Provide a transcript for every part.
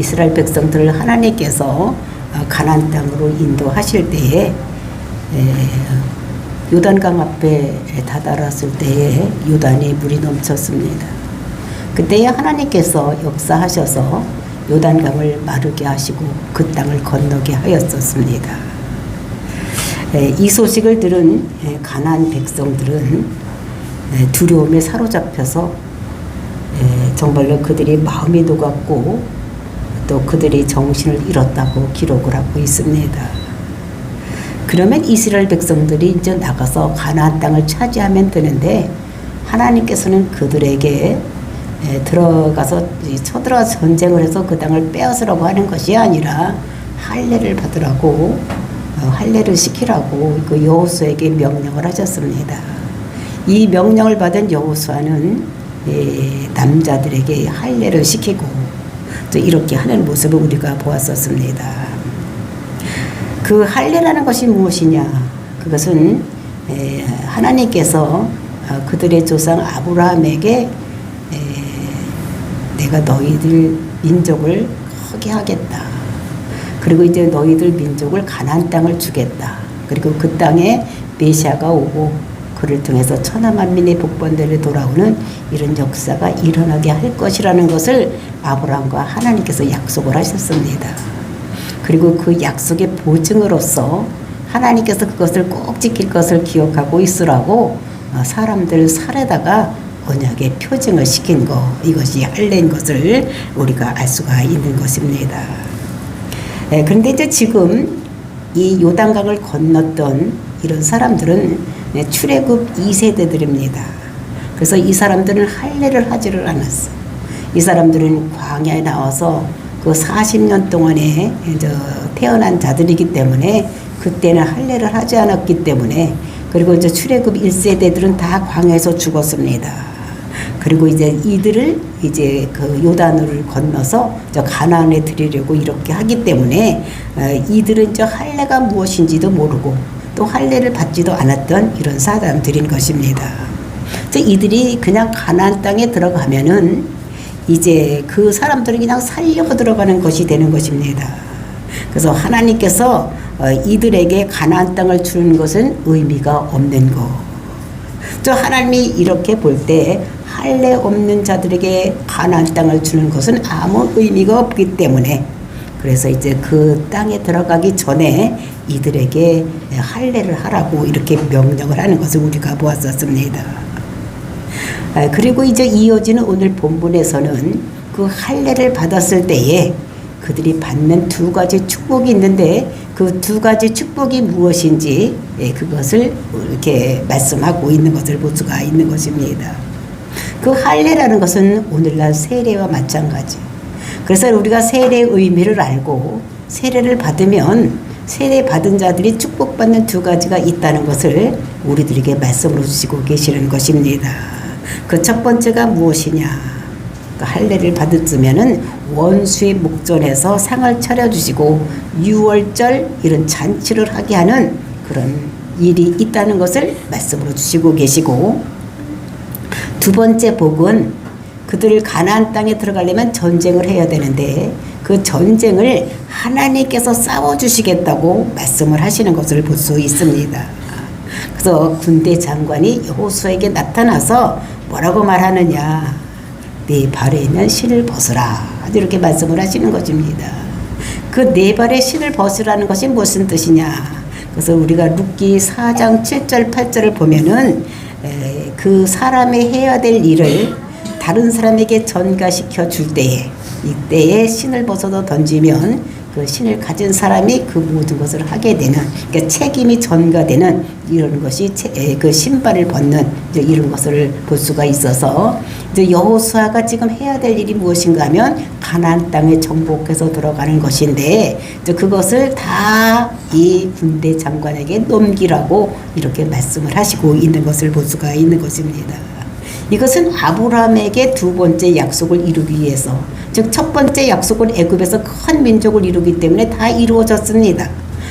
이스라엘 백성들을 하나님께서 가나안 땅으로 인도하실 때에 요단강 앞에 다다랐을 때에 요단이 물이 넘쳤습니다. 그때에 하나님께서 역사하셔서 요단강을 마르게 하시고 그 땅을 건너게 하였었습니다. 이 소식을 들은 가나안 백성들은 두려움에 사로잡혀서 정말로 그들이 마음이 녹았고 또 그들이 정신을 잃었다고 기록을 하고 있습니다. 그러면 이스라엘 백성들이 이제 나가서 가나안 땅을 차지하면 되는데 하나님께서는 그들에게 들어가서 쳐들어 전쟁을 해서 그 땅을 빼앗으라고 하는 것이 아니라 할례를 받으라고 할례를 시키라고 그 여호수아에게 명령을 하셨습니다. 이 명령을 받은 여호수아는 남자들에게 할례를 시키고 또 이렇게 하는 모습을 우리가 보았었습니다. 그 할례라는 것이 무엇이냐? 그것은 하나님께서 그들의 조상 아브라함에게 내가 너희들 민족을 크게 하겠다. 그리고 이제 너희들 민족을 가나안 땅을 주겠다. 그리고 그 땅에 메시아가 오고 그를 통해서 천하 만민의 복번대로 돌아오는 이런 역사가 일어나게 할 것이라는 것을 아브라함과 하나님께서 약속을 하셨습니다. 그리고 그 약속의 보증으로서 하나님께서 그것을 꼭 지킬 것을 기억하고 있으라고 사람들 살에다가 언약의 표징을 시킨 것, 이것이 할례인 것을 우리가 알 수가 있는 것입니다. 그런데 이제 지금 이 요단강을 건넜던 이런 사람들은 출애굽 2세대들입니다. 그래서 이 사람들은 할례를 하지를 않았어. 이 사람들은 광야에 나와서 그 40년 동안에 태어난 자들이기 때문에 그때는 할례를 하지 않았기 때문에 그리고 이제 출애굽 1세대들은 다 광야에서 죽었습니다. 그리고 이제 이들을 이제 그 요단을 건너서 저 가나안에 들이려고 이렇게 하기 때문에 이들은 저 할례가 무엇인지도 모르고 또 할례를 받지도 않았던 이런 사람들인 것입니다. 이들이 그냥 가나안 땅에 들어가면은 이제 그 사람들은 그냥 살려고 들어가는 것이 되는 것입니다. 그래서 하나님께서 이들에게 가나안 땅을 주는 것은 의미가 없는 것. 저 하나님이 이렇게 볼 때 할례 없는 자들에게 가나안 땅을 주는 것은 아무 의미가 없기 때문에 그래서 이제 그 땅에 들어가기 전에 이들에게 할례를 하라고 이렇게 명령을 하는 것을 우리가 보았었습니다. 그리고 이제 이어지는 오늘 본문에서는 그 할례를 받았을 때에 그들이 받는 두 가지 축복이 있는데 그 두 가지 축복이 무엇인지 그것을 이렇게 말씀하고 있는 것을 볼 수가 있는 것입니다. 그 할례라는 것은 오늘날 세례와 마찬가지. 그래서 우리가 세례의 의미를 알고 세례를 받으면 세례 받은 자들이 축복받는 두 가지가 있다는 것을 우리들에게 말씀으로 주시고 계시는 것입니다. 그 첫 번째가 무엇이냐? 그 할례를 받았으면은 원수의 목전에서 상을 차려주시고 유월절 이런 잔치를 하게 하는 그런 일이 있다는 것을 말씀으로 주시고 계시고 두 번째 복은 그들을 가나안 땅에 들어가려면 전쟁을 해야 되는데 그 전쟁을 하나님께서 싸워주시겠다고 말씀을 하시는 것을 볼 수 있습니다. 그래서 군대 장관이 여호수아에게 나타나서 뭐라고 말하느냐? 네 발에 있는 신을 벗으라 이렇게 말씀을 하시는 것입니다. 그 네 발의 신을 벗으라는 것이 무슨 뜻이냐? 그래서 우리가 룻기 4장 7절 8절을 보면은 그 사람이 해야 될 일을 다른 사람에게 전가시켜 줄 때에 이때에 신을 벗어서 던지면 그 신을 가진 사람이 그 모든 것을 하게 되는 그러니까 책임이 전가되는 이런 것이 그 신발을 벗는 이제 이런 것을 볼 수가 있어서 이제 여호수아가 지금 해야 될 일이 무엇인가 하면 가나안 땅에 정복해서 들어가는 것인데 이제 그것을 다 이 군대 장관에게 넘기라고 이렇게 말씀을 하시고 있는 것을 볼 수가 있는 것입니다. 이것은 아브라함에게 두 번째 약속을 이루기 위해서 즉 첫 번째 약속은 애굽에서 큰 민족을 이루기 때문에 다 이루어졌습니다.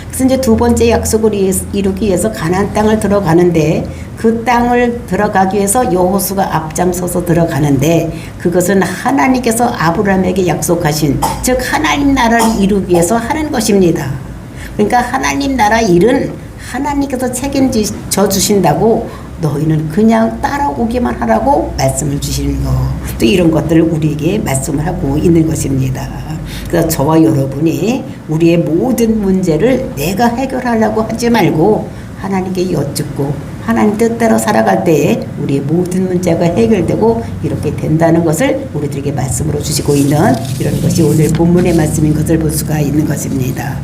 그래서 이제 두 번째 약속을 이루기 위해서 가나안 땅을 들어가는데 그 땅을 들어가기 위해서 여호수가 앞장서서 들어가는데 그것은 하나님께서 아브라함에게 약속하신 즉 하나님 나라를 이루기 위해서 하는 것입니다. 그러니까 하나님 나라 일은 하나님께서 책임져 주신다고 너희는 그냥 따라오기만 하라고 말씀을 주시는 거. 또 이런 것들을 우리에게 말씀을 하고 있는 것입니다. 그래서 저와 여러분이 우리의 모든 문제를 내가 해결하려고 하지 말고 하나님께 여쭙고 하나님 뜻대로 살아갈 때에 우리의 모든 문제가 해결되고 이렇게 된다는 것을 우리들에게 말씀으로 주시고 있는 이런 것이 오늘 본문의 말씀인 것을 볼 수가 있는 것입니다.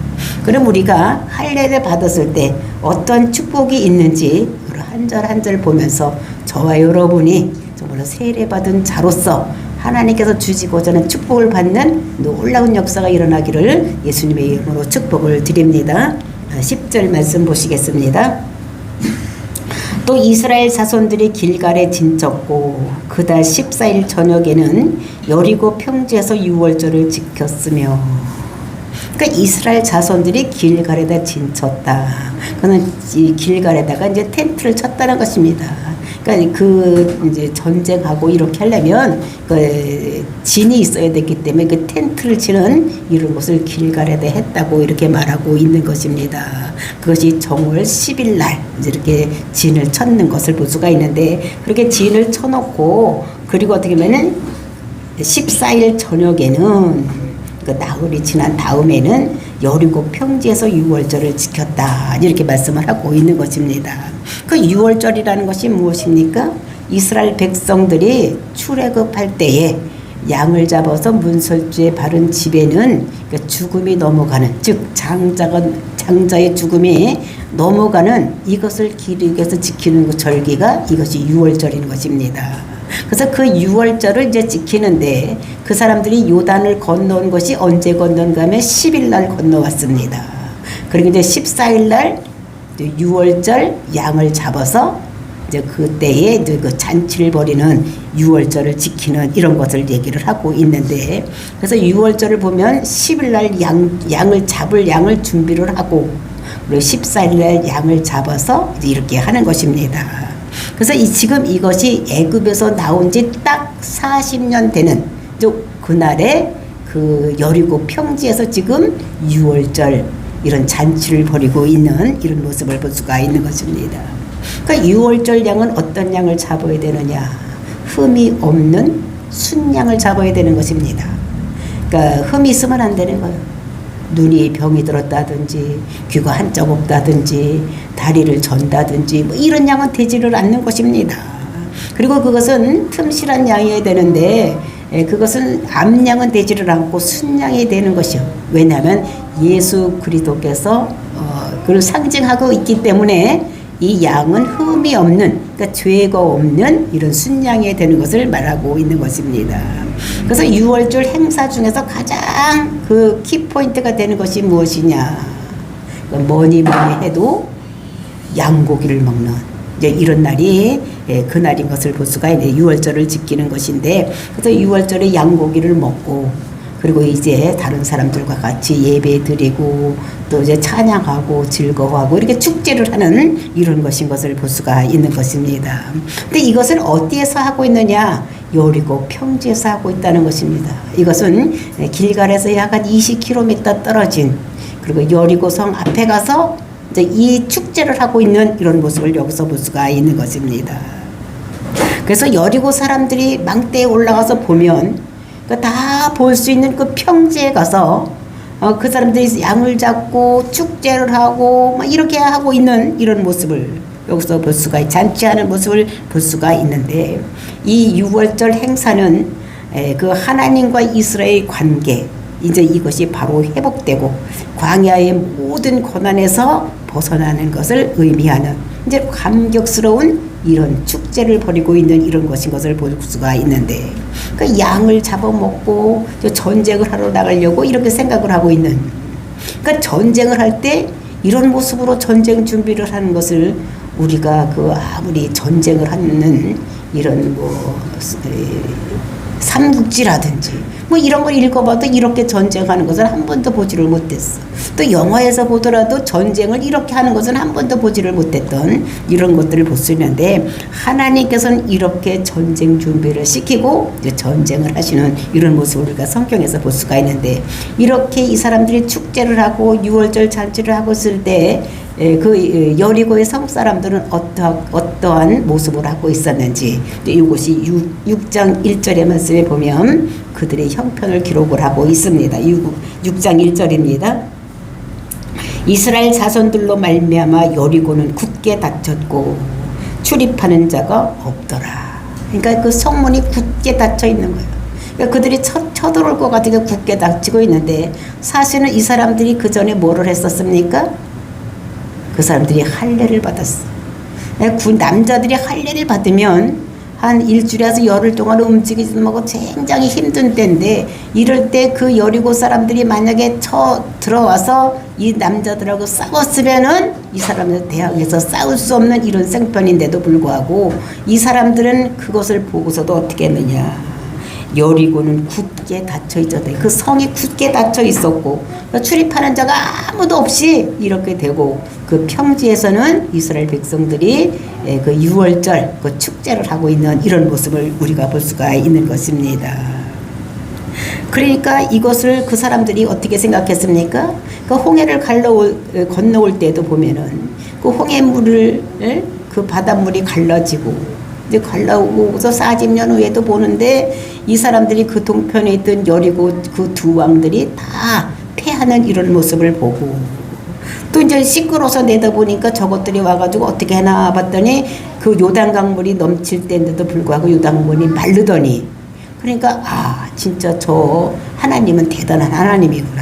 그럼 우리가 할례를 받았을 때 어떤 축복이 있는지 한 절 한 절 보면서 저와 여러분이 정말로 세례받은 자로서 하나님께서 주시고자 하는 축복을 받는 놀라운 역사가 일어나기를 예수님의 이름으로 축복을 드립니다. 10절 말씀 보시겠습니다. 또 이스라엘 자손들이 길갈에 진쳤고 그달 14일 저녁에는 여리고 평지에서 유월절을 지켰으며 그러니까 이스라엘 자손들이 길갈에다 진쳤다. 그는 이 길갈에다가 이제 텐트를 쳤다는 것입니다. 그러니까 그 이제 전쟁하고 이렇게 하려면 그 진이 있어야 됐기 때문에 그 텐트를 치는 이런 것을 길갈에다 했다고 이렇게 말하고 있는 것입니다. 그것이 정월 10일 날 이렇게 진을 쳤는 것을 볼 수가 있는데 그렇게 진을 쳐놓고 그리고 어떻게 보면은 14일 저녁에는 그 나흘이 지난 다음에는 여리고 평지에서 유월절을 지켰다 이렇게 말씀을 하고 있는 것입니다. 그 유월절이라는 것이 무엇입니까? 이스라엘 백성들이 출애굽할 때에 양을 잡아서 문설주에 바른 집에는 죽음이 넘어가는 즉 장자의 죽음이 넘어가는 이것을 기리기 위해서 지키는 그 절기가 이것이 유월절인 것입니다. 그래서 그 유월절을 이제 지키는데 그 사람들이 요단을 건너온 것이 언제 건너온가 하면 10일 날 건너왔습니다. 그리고 이제 14일 날 유월절 양을 잡아서 이제 그때에 이제 그 잔치를 벌이는 유월절을 지키는 이런 것을 얘기를 하고 있는데 그래서 유월절을 보면 10일 날 양을 잡을 양을 준비를 하고 그리고 14일 날 양을 잡아서 이제 이렇게 하는 것입니다. 그래서 지금 이것이 애굽에서 나온 지 딱 40년 되는 그날에 그 여리고 평지에서 지금 유월절 이런 잔치를 벌이고 있는 이런 모습을 볼 수가 있는 것입니다. 그러니까 유월절 양은 어떤 양을 잡아야 되느냐? 흠이 없는 순양을 잡아야 되는 것입니다. 그러니까 흠이 있으면 안 되는 거예요. 눈이 병이 들었다든지 귀가 한쪽 없다든지 다리를 전다든지 뭐 이런 양은 되지를 않는 것입니다. 그리고 그것은 틈실한 양이어야 되는데 그것은 암양은 되지를 않고 순양이 되는 것이요. 왜냐하면 예수 그리스도께서 그걸 상징하고 있기 때문에 이 양은 흠이 없는 그러니까 죄가 없는 이런 순양이 되는 것을 말하고 있는 것입니다. 그래서 유월절 행사 중에서 가장 그 키포인트가 되는 것이 무엇이냐? 뭐니 해도 양고기를 먹는 이제 이런 날이 그날인 것을 볼 수가 있는데 유월절을 지키는 것인데 그래서 유월절에 양고기를 먹고 그리고 이제 다른 사람들과 같이 예배 드리고 또 이제 찬양하고 즐거워하고 이렇게 축제를 하는 이런 것인 것을 볼 수가 있는 것입니다. 근데 이것을 어디에서 하고 있느냐? 여리고 평지에서 하고 있다는 것입니다. 이것은 길갈에서 약 한 20km 떨어진 그리고 여리고 성 앞에 가서 이제 이 축제를 하고 있는 이런 모습을 여기서 볼 수가 있는 것입니다. 그래서 여리고 사람들이 망대에 올라가서 보면 다 볼 수 있는 그 평지에 가서 그 사람들이 양을 잡고 축제를 하고 막 이렇게 하고 있는 이런 모습을 여기서 볼 수가 잔치하는 모습을 볼 수가 있는데 이 유월절 행사는 그 하나님과 이스라엘 관계 이제 이것이 바로 회복되고 광야의 모든 고난에서 벗어나는 것을 의미하는 이제 감격스러운 이런 축제를 벌이고 있는 이런 것인 것을 볼 수가 있는데 그 양을 잡아먹고 전쟁을 하러 나가려고 이렇게 생각을 하고 있는 그러니까 전쟁을 할 때 이런 모습으로 전쟁 준비를 하는 것을 우리가 그 아무리 전쟁을 하는 이런 뭐 삼국지라든지 뭐 이런 걸 읽어봐도 이렇게 전쟁하는 것은 한 번도 보지를 못했어. 또 영화에서 보더라도 전쟁을 이렇게 하는 것은 한 번도 보지를 못했던 이런 것들을 볼 수 있는데, 하나님께서는 이렇게 전쟁 준비를 시키고 이제 전쟁을 하시는 이런 모습을 우리가 성경에서 볼 수가 있는데, 이렇게 이 사람들이 축제를 하고 유월절 잔치를 하고 있을 때 그 여리고의 성 사람들은 어떠한 모습을 하고 있었는지, 이것이 6장 1절의 말씀에 보면 그들의 형편을 기록을 하고 있습니다. 6장 1절입니다. 이스라엘 자손들로 말미암아 여리고는 굳게 닫혔고 출입하는 자가 없더라. 그러니까 그 성문이 굳게 닫혀 있는 거예요. 그러니까 그들이 쳐들어올 것 같으니까 굳게 닫히고 있는데, 사실은 이 사람들이 그 전에 뭐를 했었습니까? 그 사람들이 할례를 받았어. 남자들이 할례를 받으면 한 일주일에서 열흘 동안 움직이지 못하고 굉장히 힘든 때인데, 이럴 때 그 여리고 사람들이 만약에 들어와서 이 남자들하고 싸웠으면은 이 사람들 대항해서 싸울 수 없는 이런 생편인데도 불구하고 이 사람들은 그것을 보고서도 어떻게 했느냐. 여리고는 굳게 닫혀 있었다. 그 성이 굳게 닫혀 있었고 출입하는 자가 아무도 없이 이렇게 되고, 그 평지에서는 이스라엘 백성들이 그 유월절 그 축제를 하고 있는 이런 모습을 우리가 볼 수가 있는 것입니다. 그러니까 이것을 그 사람들이 어떻게 생각했습니까? 그 홍해를 건너올 때도 보면은 그 홍해물을 그 바닷물이 갈라지고 이제 갈라오고서 40년 후에도 보는데, 이 사람들이 그 동편에 있던 여리고 그 두 왕들이 다 패하는 이런 모습을 보고, 또 이제 시끄러워서 내다보니까 저것들이 와가지고 어떻게 해나 봤더니 그 요단강물이 넘칠 때인데도 불구하고 요단강물이 마르더니, 그러니까 진짜 저 하나님은 대단한 하나님이구나.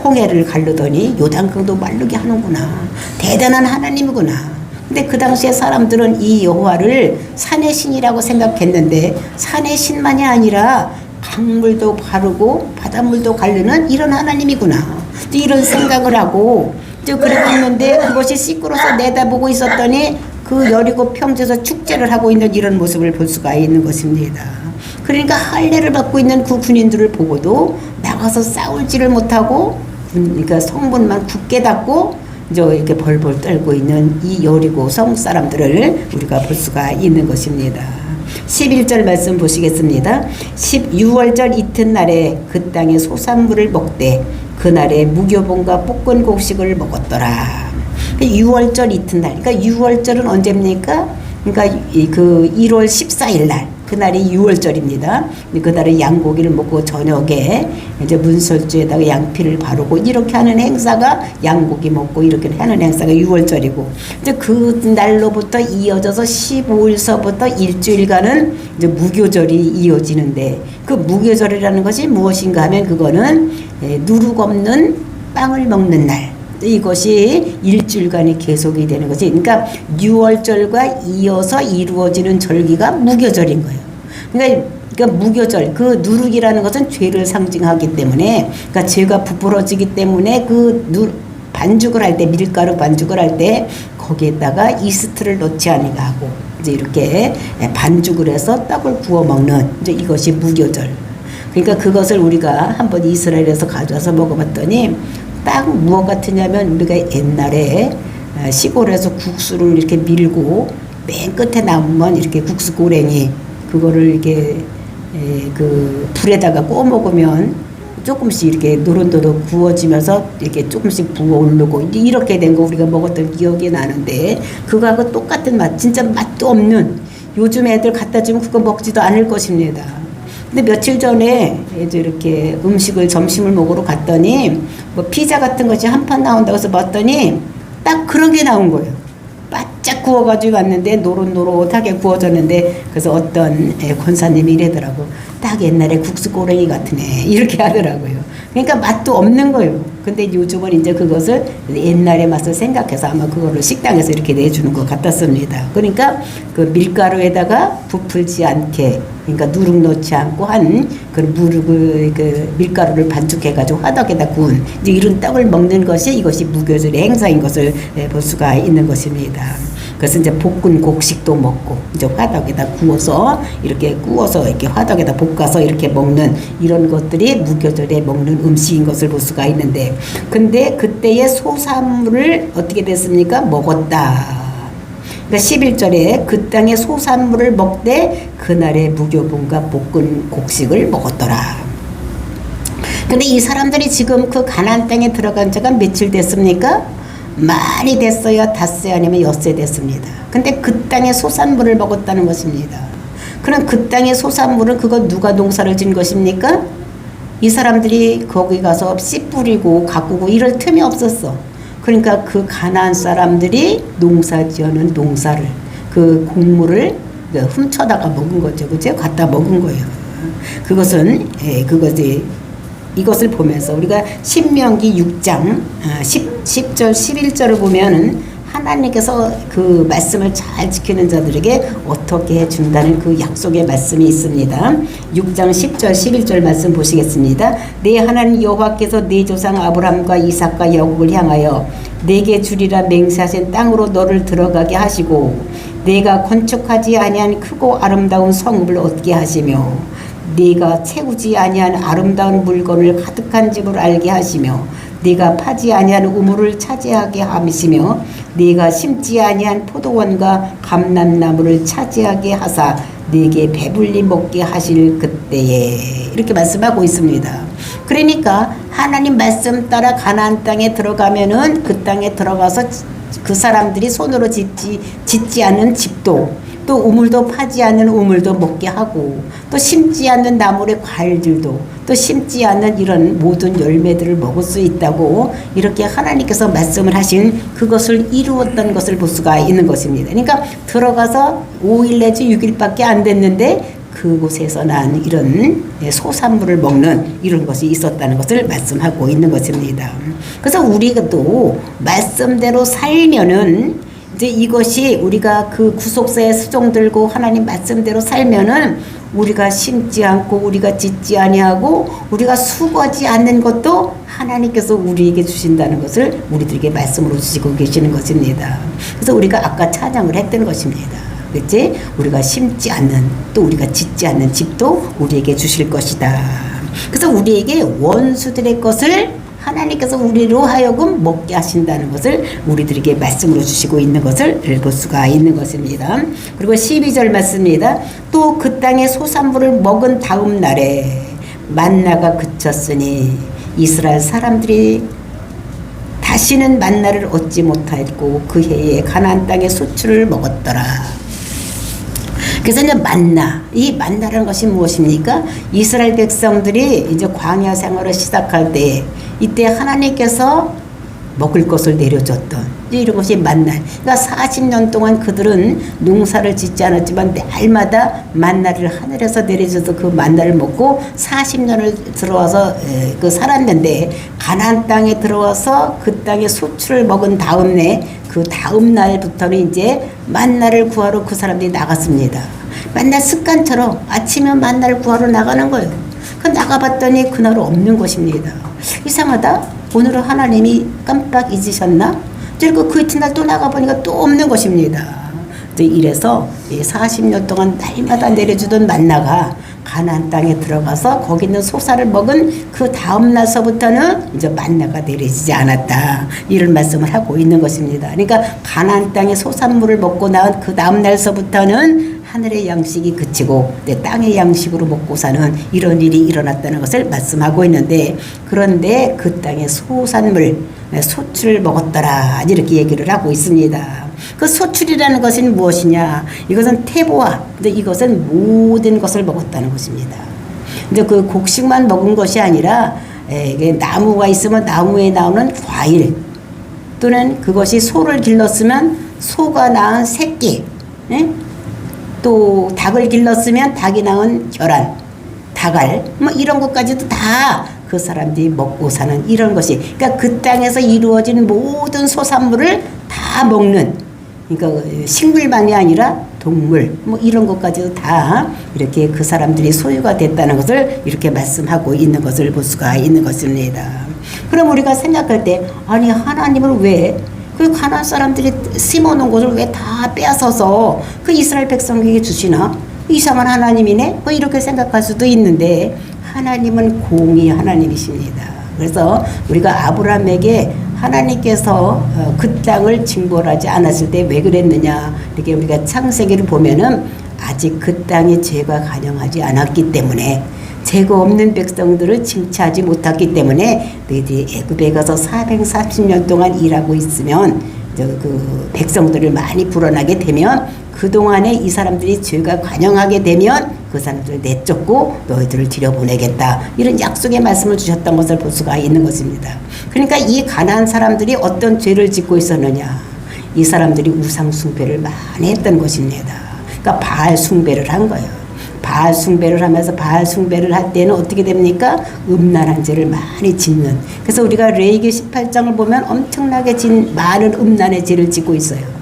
홍해를 가르더니 요단강도 마르게 하는구나. 대단한 하나님이구나. 근데 그 당시에 사람들은 이 여호와를 산의 신이라고 생각했는데, 산의 신만이 아니라 강물도 가르고 바닷물도 가르는 이런 하나님이구나. 이런 생각을 하고 그러고 있는데, 그것이 시끄러워서 내다보고 있었더니 그 여리고 평지에서 축제를 하고 있는 이런 모습을 볼 수가 있는 것입니다. 그러니까 할례를 받고 있는 그 군인들을 보고도 나가서 싸울지를 못하고, 그러니까 성문만 굳게 닫고 이렇게 벌벌 떨고 있는 이 여리고 성 사람들을 우리가 볼 수가 있는 것입니다. 11절 말씀 보시겠습니다. 16월절 이튿날에 그 땅에 소산물을 먹되 그날에 무교봉과 볶은 곡식을 먹었더라. 6월절 이튿날, 그러니까 6월절은 언제입니까? 그러니까 그 1월 14일 날, 그날이 6월절입니다. 그날에 양고기를 먹고 저녁에 이제 문설주에다가 양피를 바르고 이렇게 하는 행사가, 양고기 먹고 이렇게 하는 행사가 6월절이고, 이제 그 날로부터 이어져서 15일서부터 일주일간은 이제 무교절이 이어지는데, 그 무교절이라는 것이 무엇인가 하면 그거는 누룩 없는 빵을 먹는 날, 이것이 일주일간이 계속이 되는 거지. 그러니까 6월절과 이어서 이루어지는 절기가 무교절인 거예요. 그러니까 무교절, 그 누룩이라는 것은 죄를 상징하기 때문에, 그러니까 죄가 부풀어지기 때문에 그 반죽을 할 때, 밀가루 반죽을 할 때 거기에다가 이스트를 넣지 않으려 하고 이제 이렇게 반죽을 해서 떡을 구워 먹는 이제 이것이 무교절. 그러니까 그것을 우리가 한번 이스라엘에서 가져와서 먹어봤더니 딱 무엇 같으냐면, 우리가 옛날에 시골에서 국수를 이렇게 밀고 맨 끝에 남으면 이렇게 국수 고랭이, 그거를 이렇게 그 불에다가 구워 먹으면 조금씩 이렇게 노릇노릇 구워지면서 이렇게 조금씩 부어 오르고 이렇게 된 거 우리가 먹었던 기억이 나는데, 그거하고 똑같은 맛, 진짜 맛도 없는, 요즘 애들 갖다 주면 그거 먹지도 않을 것입니다. 근데 며칠 전에 이제 이렇게 점심을 먹으러 갔더니 뭐 피자 같은 것이 한 판 나온다고 해서 봤더니 딱 그런 게 나온 거예요. 바짝 구워가지고 왔는데 노릇노릇하게 구워졌는데, 그래서 어떤 권사님이 이러더라고. 딱 옛날에 국수 꼬랭이 같으네, 이렇게 하더라고요. 그러니까 맛도 없는 거예요. 근데 요즘은 이제 그것을 옛날의 맛을 생각해서 아마 그거를 식당에서 이렇게 내주는 것 같았습니다. 그러니까 그 밀가루에다가 부풀지 않게, 그러니까 누룩 넣지 않고 한 그 밀가루를 반죽해가지고 화덕에다 구운 이제 이런 떡을 먹는 것이, 이것이 무교절의 행사인 것을 볼 수가 있는 것입니다. 그래서 이제 볶은 곡식도 먹고 이제 화덕에다 구워서 이렇게 화덕에다 볶아서 이렇게 먹는 이런 것들이 무교절에 먹는 음식인 것을 볼 수가 있는데, 근데 그때의 소산물을 어떻게 됐습니까? 먹었다. 그러니까 11절에 그 땅의 소산물을 먹되 그날의 무교분과 볶은 곡식을 먹었더라. 근데 이 사람들이 지금 그 가나안 땅에 들어간 지가 며칠 됐습니까? 많이 됐어요? 닷새 아니면 엿새 됐습니다. 근데 그 땅의 소산물을 먹었다는 것입니다. 그럼 그 땅의 소산물은 그거 누가 농사를 진 것입니까? 이 사람들이 거기 가서 씨 뿌리고 가꾸고 이럴 틈이 없었어. 그러니까 그 가나안 사람들이 농사지어는 농사를, 그 곡물을 훔쳐다가 먹은 거죠. 그죠? 갖다 먹은 거예요. 그것은, 이것을 보면서 우리가 신명기 6장 10절 11절을 보면은 하나님께서 그 말씀을 잘 지키는 자들에게 어떻게 해준다는 그 약속의 말씀이 있습니다. 6장 10절 11절 말씀 보시겠습니다. 내 하나님 여호와께서 내 조상 아브라함과 이삭과 야곱을 향하여 내게 주리라 맹세하신 땅으로 너를 들어가게 하시고 내가 건축하지 아니한 크고 아름다운 성읍을 얻게 하시며 네가 채우지 아니한 아름다운 물건을 가득한 집을 알게 하시며 네가 파지 아니한 우물을 차지하게 하시며 네가 심지 아니한 포도원과 감람나무를 차지하게 하사 네게 배불리 먹게 하실 그때에, 이렇게 말씀하고 있습니다. 그러니까 하나님 말씀 따라 가나안 땅에 들어가면은 그 땅에 들어가서 그 사람들이 손으로 짓지 않은 집도 또 우물도 파지 않는 우물도 먹게 하고 또 심지 않는 나물의 과일들도 또 심지 않는 이런 모든 열매들을 먹을 수 있다고 이렇게 하나님께서 말씀을 하신 그것을 이루었던 것을 볼 수가 있는 것입니다. 그러니까 들어가서 5일 내지 6일밖에 안 됐는데 그곳에서 난 이런 소산물을 먹는 이런 것이 있었다는 것을 말씀하고 있는 것입니다. 그래서 우리가 또 말씀대로 살면은 이제 이것이 우리가 그 구속사에 수종 들고 하나님 말씀대로 살면은 우리가 심지 않고 우리가 짓지 아니하고 우리가 수고하지 않는 것도 하나님께서 우리에게 주신다는 것을 우리들에게 말씀으로 주시고 계시는 것입니다. 그래서 우리가 아까 찬양을 했던 것입니다. 그렇지? 우리가 심지 않는 또 우리가 짓지 않는 집도 우리에게 주실 것이다. 그래서 우리에게 원수들의 것을 하나님께서 우리로 하여금 먹게 하신다는 것을 우리들에게 말씀으로 주시고 있는 것을 볼 수가 있는 것입니다. 그리고 12절 말씀입니다. 또 그 땅의 소산물을 먹은 다음 날에 만나가 그쳤으니 이스라엘 사람들이 다시는 만나를 얻지 못하였고 그 해에 가나안 땅의 소출을 먹었더라. 그래서 이제 이 만나라는 것이 무엇입니까? 이스라엘 백성들이 이제 광야 생활을 시작할 때 이때 하나님께서 먹을 것을 내려줬던 이런 것이 만나. 그러니까 40년 동안 그들은 농사를 짓지 않았지만 날마다 만나를 하늘에서 내려줘서 그 만나를 먹고 40년을 들어와서 살았는데 가나안 땅에 들어와서 그 땅에 소출을 먹은 그 다음 날부터는 이제 만나를 구하러 그 사람들이 나갔습니다. 만나 습관처럼 아침에 만나를 구하러 나가는 거예요. 그 나가봤더니 그날 없는 것입니다. 이상하다. 오늘은 하나님이 깜빡 잊으셨나? 그리고 그 이튿날 또 나가보니까 또 없는 것입니다. 이래서 40년 동안 날마다 내려주던 만나가 가나안 땅에 들어가서 거기 있는 소사를 먹은 그 다음 날서부터는 이제 만나가 내려지지 않았다. 이런 말씀을 하고 있는 것입니다. 그러니까 가나안 땅의 소산물을 먹고 나온 그 다음 날서부터는 하늘의 양식이 그치고 내 땅의 양식으로 먹고 사는 이런 일이 일어났다는 것을 말씀하고 있는데, 그런데 그 땅의 소산물, 소출을 먹었더라 이렇게 얘기를 하고 있습니다. 그 소출이라는 것은 무엇이냐? 이것은 태보와 이것은 모든 것을 먹었다는 것입니다. 근데 그 곡식만 먹은 것이 아니라 나무가 있으면 나무에 나오는 과일, 또는 그것이 소를 길렀으면 소가 낳은 새끼, 또 닭을 길렀으면 닭이 낳은 혈안, 닭알, 뭐 이런 것까지도 다 그 사람들이 먹고 사는 이런 것이, 그러니까 그 땅에서 이루어진 모든 소산물을 다 먹는, 그러니까 식물만이 아니라 동물, 뭐 이런 것까지도 다 이렇게 그 사람들이 소유가 됐다는 것을 이렇게 말씀하고 있는 것을 볼 수가 있는 것입니다. 그럼 우리가 생각할 때, 아니 하나님을 왜 그 가나안 사람들이 심어놓은 것을 왜 다 빼앗아서 그 이스라엘 백성에게 주시나? 이상한 하나님이네? 뭐 이렇게 생각할 수도 있는데 하나님은 공의 하나님이십니다. 그래서 우리가 아브라함에게 하나님께서 그 땅을 징벌하지 않았을 때 왜 그랬느냐, 이렇게 우리가 창세기를 보면은 아직 그 땅에 죄가 간영하지 않았기 때문에, 죄가 없는 백성들을 징치하지 못했기 때문에 너희들이 애굽에 가서 430년 동안 일하고 있으면 그 백성들을 많이 불어나게 되면 그동안에 이 사람들이 죄가 관영하게 되면 그 사람들을 내쫓고 너희들을 들여보내겠다, 이런 약속의 말씀을 주셨던 것을 볼 수가 있는 것입니다. 그러니까 이 가나안 사람들이 어떤 죄를 짓고 있었느냐, 이 사람들이 우상 숭배를 많이 했던 것입니다. 그러니까 바알 숭배를 한 거예요. 바알 숭배를 하면서 바알 숭배를 할 때는 어떻게 됩니까? 음란한 죄를 많이 짓는. 그래서 우리가 레위기 18장을 보면 엄청나게 많은 음란의 죄를 짓고 있어요.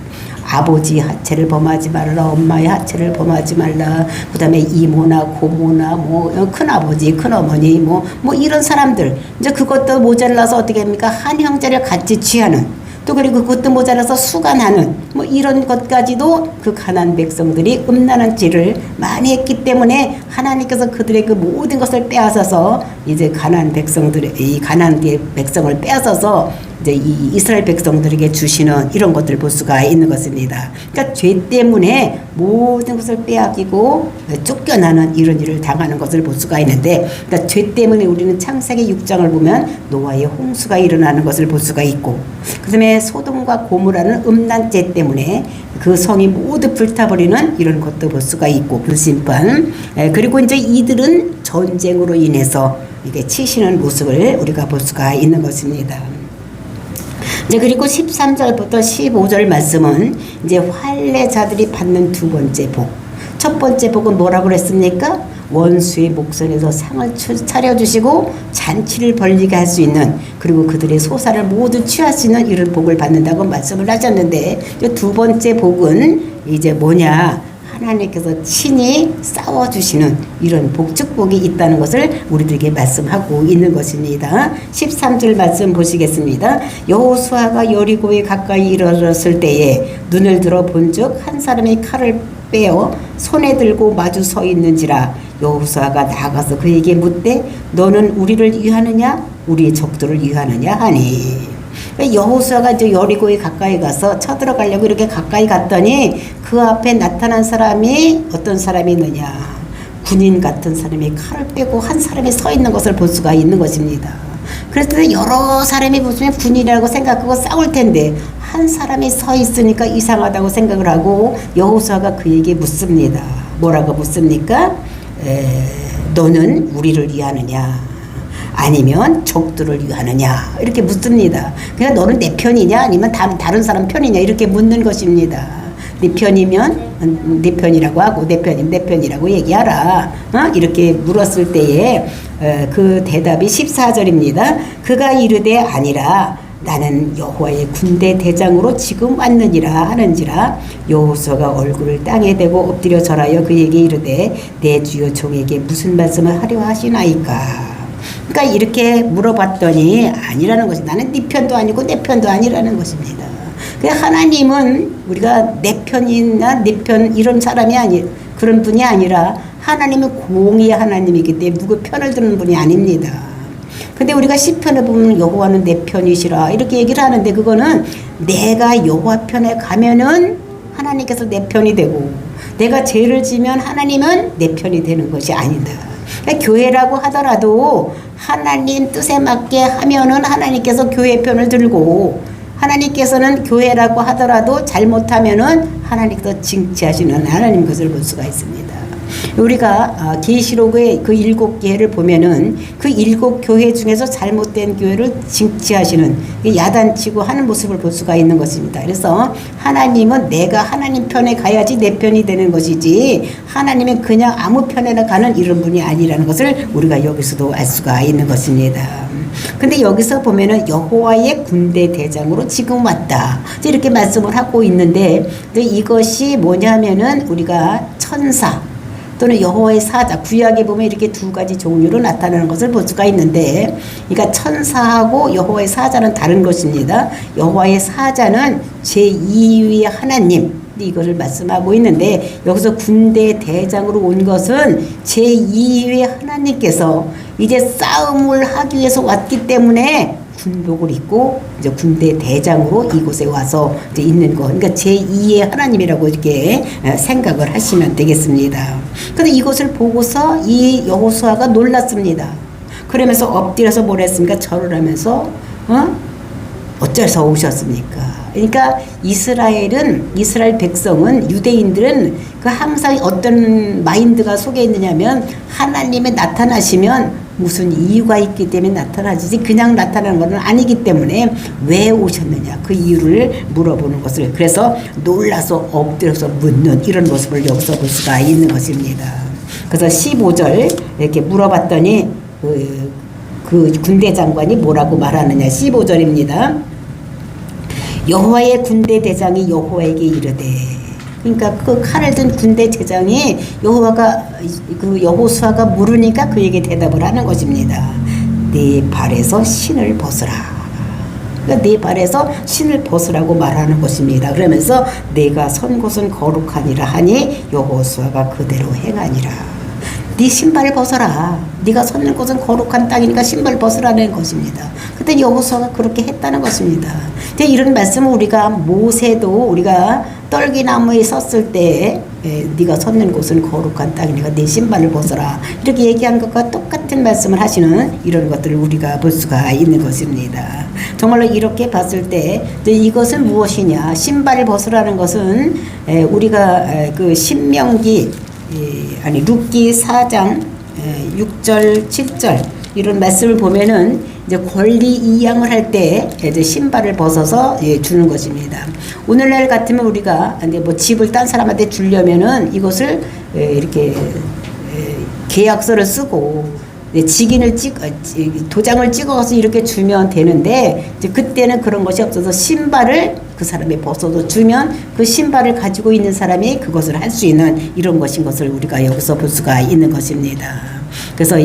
아버지 하체를 범하지 말라, 엄마의 하체를 범하지 말라, 그 다음에 이모나 고모나 뭐 큰아버지 큰어머니 뭐 이런 사람들, 이제 그것도 모자라서 어떻게 합니까? 한 형제를 같이 취하는, 또 그리고 그것도 모자라서 수간하는, 뭐 이런 것까지도 그 가나안 백성들이 음란한 죄를 많이 했기 때문에 하나님께서 그들의 그 모든 것을 빼앗아서 이제 가나안 백성들의, 이 가나안 백성을 빼앗아서 이제 이 이스라엘 백성들에게 주시는 이런 것들을 볼 수가 있는 것입니다. 그러니까 죄 때문에 모든 것을 빼앗기고 쫓겨나는 이런 일을 당하는 것을 볼 수가 있는데, 그러니까 죄 때문에 우리는 창세기 6장을 보면 노아의 홍수가 일어나는 것을 볼 수가 있고, 그 다음에 소돔과 고모라는 음란죄 때문에 그 성이 모두 불타버리는 이런 것도 볼 수가 있고, 불심판, 그리고 이제 이들은 전쟁으로 인해서 이게 치시는 모습을 우리가 볼 수가 있는 것입니다. 이제 그리고 13절부터 15절 말씀은 이제 환례자들이 받는 두 번째 복. 첫 번째 복은 뭐라고 그랬습니까? 원수의 목전에서 상을 차려주시고 잔치를 벌리게 할 수 있는, 그리고 그들의 소사를 모두 취할 수 있는 이런 복을 받는다고 말씀을 하셨는데, 두 번째 복은 이제 뭐냐? 하나님께서 친히 싸워주시는 이런 축복이 있다는 것을 우리들에게 말씀하고 있는 것입니다. 13절 말씀 보시겠습니다. 여호수아가 여리고에 가까이 이르렀을 때에 눈을 들어 본즉 한 사람이 칼을 빼어 손에 들고 마주 서 있는지라. 여호수아가 나가서 그에게 묻되 너는 우리를 위하느냐 우리의 적들을 위하느냐 하니. 여호수아가 이제 여리고에 가까이 가서 쳐들어가려고 이렇게 가까이 갔더니 그 앞에 나타난 사람이 어떤 사람이 있느냐, 군인 같은 사람이 칼을 빼고 한 사람이 서 있는 것을 볼 수가 있는 것입니다. 그래서 여러 사람이 보시면 군인이라고 생각하고 싸울 텐데 한 사람이 서 있으니까 이상하다고 생각을 하고 여호수아가 그에게 묻습니다. 뭐라고 묻습니까? 너는 우리를 위하느냐 아니면 적들을 위하느냐, 이렇게 묻습니다. 그냥 너는 내 편이냐 아니면 다른 사람 편이냐, 이렇게 묻는 것입니다. 네 편이면 네 편이라고 하고 내 편이면 내 편이라고 얘기하라, 이렇게 물었을 때에 그 대답이 14절입니다. 그가 이르되 아니라 나는 여호와의 군대 대장으로 지금 왔느니라 하는지라. 여호수아가 얼굴을 땅에 대고 엎드려 절하여 그에게 이르되 내 주여 종에게 무슨 말씀을 하려 하시나이까. 그러니까 이렇게 물어봤더니 아니라는 것이, 나는 네 편도 아니고 내 편도 아니라는 것입니다. 하나님은 우리가 내 편이나 네 편 이런 사람이 그런 분이 아니라 하나님은 공의의 하나님이기 때문에 누구 편을 드는 분이 아닙니다. 근데 우리가 시편을 보면 여호와는 내 편이시라 이렇게 얘기를 하는데, 그거는 내가 여호와 편에 가면은 하나님께서 내 편이 되고 내가 죄를 지면 하나님은 내 편이 되는 것이 아니다. 교회라고 하더라도 하나님 뜻에 맞게 하면은 하나님께서 교회 편을 들고, 하나님께서는 교회라고 하더라도 잘못하면은 하나님께서 징치하시는 하나님 것을 볼 수가 있습니다. 우리가 계시록의 그 7교회를 보면은 그 7교회 중에서 잘못된 교회를 징치하시는, 야단치고 하는 모습을 볼 수가 있는 것입니다. 그래서 하나님은 내가 하나님 편에 가야지 내 편이 되는 것이지, 하나님은 그냥 아무 편에나 가는 이런 분이 아니라는 것을 우리가 여기서도 알 수가 있는 것입니다. 근데 여기서 보면은 여호와의 군대 대장으로 지금 왔다, 이렇게 말씀을 하고 있는데, 이것이 뭐냐면은 우리가 천사 또는 여호와의 사자, 구약에 보면 이렇게 두 가지 종류로 나타나는 것을 볼 수가 있는데, 그러니까 천사하고 여호와의 사자는 다른 것입니다. 여호와의 사자는 제2위의 하나님, 이거를 말씀하고 있는데, 여기서 군대 대장으로 온 것은 제2위의 하나님께서 이제 싸움을 하기 위해서 왔기 때문에 군복을 입고 이제 군대 대장으로 이곳에 와서 이제 있는 거. 그러니까 제2의 하나님이라고 이렇게 생각을 하시면 되겠습니다. 근데 이것을 보고서 이 여호수아가 놀랐습니다. 그러면서 엎드려서 뭘 했습니까? 절을 하면서 어째서 오셨습니까? 그러니까 이스라엘 백성은, 유대인들은 그 항상 어떤 마인드가 속에 있느냐면, 하나님이 나타나시면 무슨 이유가 있기 때문에 나타나지 그냥 나타나는 것은 아니기 때문에 왜 오셨느냐, 그 이유를 물어보는 것을, 그래서 놀라서 엎드려서 묻는 이런 모습을 여기서 볼 수가 있는 것입니다. 그래서 15절 이렇게 물어봤더니 그 군대 장관이 뭐라고 말하느냐. 15절입니다. 여호와의 군대 대장이 여호와에게 이르되, 그러니까 그 칼을 든 군대 대장이 여호수아가 물으니까 그에게 대답을 하는 것입니다. 네 발에서 신을 벗으라. 그러니까 네 발에서 신을 벗으라고 말하는 것입니다. 그러면서 내가 선 곳은 거룩하니라 하니 여호수아가 그대로 행하니라. 네 신발을 벗어라. 네가 섰는 곳은 거룩한 땅이니까 신발 벗으라는 것입니다. 그때 여호수아가 그렇게 했다는 것입니다. 이런 말씀을 우리가 모세도 우리가 떨기나무에 섰을 때 네가 섰는 곳은 거룩한 땅이니까 네 신발을 벗어라, 이렇게 얘기한 것과 똑같은 말씀을 하시는 이런 것들을 우리가 볼 수가 있는 것입니다. 정말로 이렇게 봤을 때 이것은 무엇이냐, 신발을 벗으라는 것은 우리가 그 신명기 룻기 4장 6절 7절 이런 말씀을 보면은 이제 권리 이양을 할 때 이제 신발을 벗어서 주는 것입니다. 오늘날 같으면 우리가 근데 뭐 집을 딴 사람한테 주려면은 이것을 이렇게 계약서를 쓰고 직인을 도장을 찍어서 이렇게 주면 되는데, 이제 그때는 그런 것이 없어서 신발을 그 사람이 벗어서 주면 그 신발을 가지고 있는 사람이 그것을 할 수 있는 이런 것인 것을 우리가 여기서 볼 수가 있는 것입니다. 그래서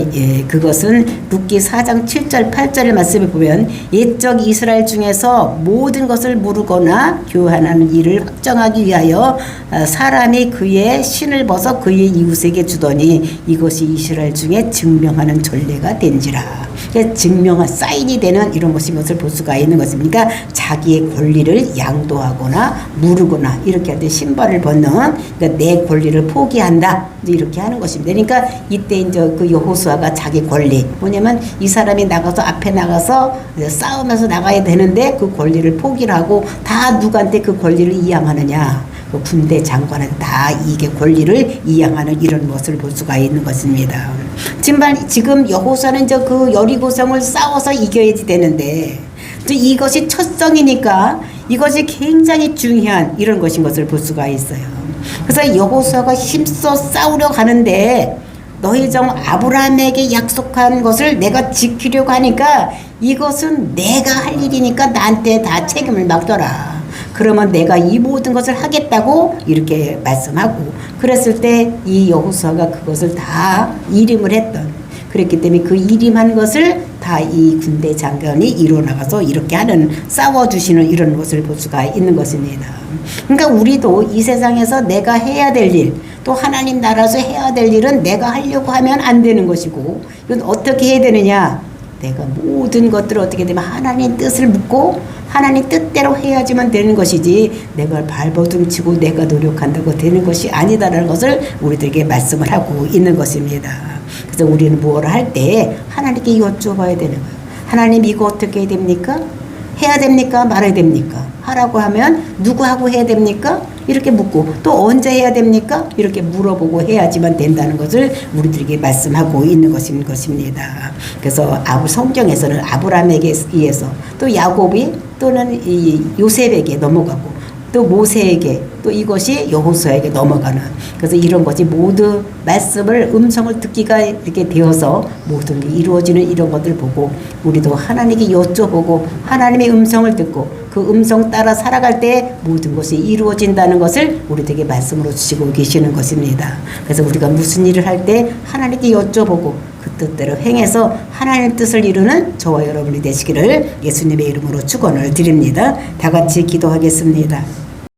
그것은 룻기 4장 7절 8절의 말씀을 보면, 옛적 이스라엘 중에서 모든 것을 모르거나 교환하는 일을 확정하기 위하여 사람이 그의 신을 벗어 그의 이웃에게 주더니 이것이 이스라엘 중에 증명하는 전례가 된지라. 증명한 사인이 되는 이런 것을 볼 수가 있는 것입니다. 그러니까 자기의 권리를 양도하거나 무르거나 이렇게 할 때 신발을 벗는, 그러니까 내 권리를 포기한다 이렇게 하는 것입니다. 그러니까 이때 이제 그 여호수아가 자기 권리, 뭐냐면 이 사람이 나가서 앞에 나가서 싸우면서 나가야 되는데 그 권리를 포기를 하고 다 누구한테 그 권리를 이양하느냐, 그 군대 장관은 다 이게 권리를 이양하는 이런 것을 볼 수가 있는 것입니다. 지금 여호수아는 이제 그 여리고성을 싸워서 이겨야지 되는데, 이것이 첫성이니까 이것이 굉장히 중요한 이런 것인 것을 볼 수가 있어요. 그래서 여호수아가 힘써 싸우려 가는데, 너희 종 아브라함에게 약속한 것을 내가 지키려고 하니까 이것은 내가 할 일이니까 나한테 다 책임을 맡겨라. 그러면 내가 이 모든 것을 하겠다고 이렇게 말씀하고, 그랬을 때 이 여호수아가 그것을 다 일임을 했던, 그랬기 때문에 그 일임한 것을 다 이 군대 장관이 이뤄나가서 이렇게 하는, 싸워주시는 이런 것을 볼 수가 있는 것입니다. 그러니까 우리도 이 세상에서 내가 해야 될 일, 또 하나님 나라에서 해야 될 일은 내가 하려고 하면 안 되는 것이고, 이건 어떻게 해야 되느냐, 내가 모든 것들을 어떻게 되면 하나님 뜻을 묻고 하나님 뜻대로 해야지만 되는 것이지, 내가 발버둥치고 내가 노력한다고 되는 것이 아니다라는 것을 우리들에게 말씀을 하고 있는 것입니다. 그래서 우리는 무엇을 할 때 하나님께 여쭤봐야 되는 거예요. 하나님 이거 어떻게 해야 됩니까? 해야 됩니까? 말아야 됩니까? 하라고 하면 누구하고 해야 됩니까? 이렇게 묻고, 또 언제 해야 됩니까? 이렇게 물어보고 해야지만 된다는 것을 우리들에게 말씀하고 있는 것입니다. 그래서 성경에서는 아브라함에게 의해서, 또 야곱이 또는 이 요셉에게 넘어가고, 또 모세에게 또 이것이 여호수아에게 넘어가는 그래서 이런 것이 모두 말씀을 음성을 듣기가 이렇게 되어서 모든 게 이루어지는 이런 것들 보고 우리도 하나님께 여쭤보고 하나님의 음성을 듣고 그 음성 따라 살아갈 때 모든 것이 이루어진다는 것을 우리에게 말씀으로 주시고 계시는 것입니다. 그래서 우리가 무슨 일을 할 때 하나님께 여쭤보고 그 뜻대로 행해서 하나님의 뜻을 이루는 저와 여러분이 되시기를 예수님의 이름으로 축원을 드립니다. 다 같이 기도하겠습니다.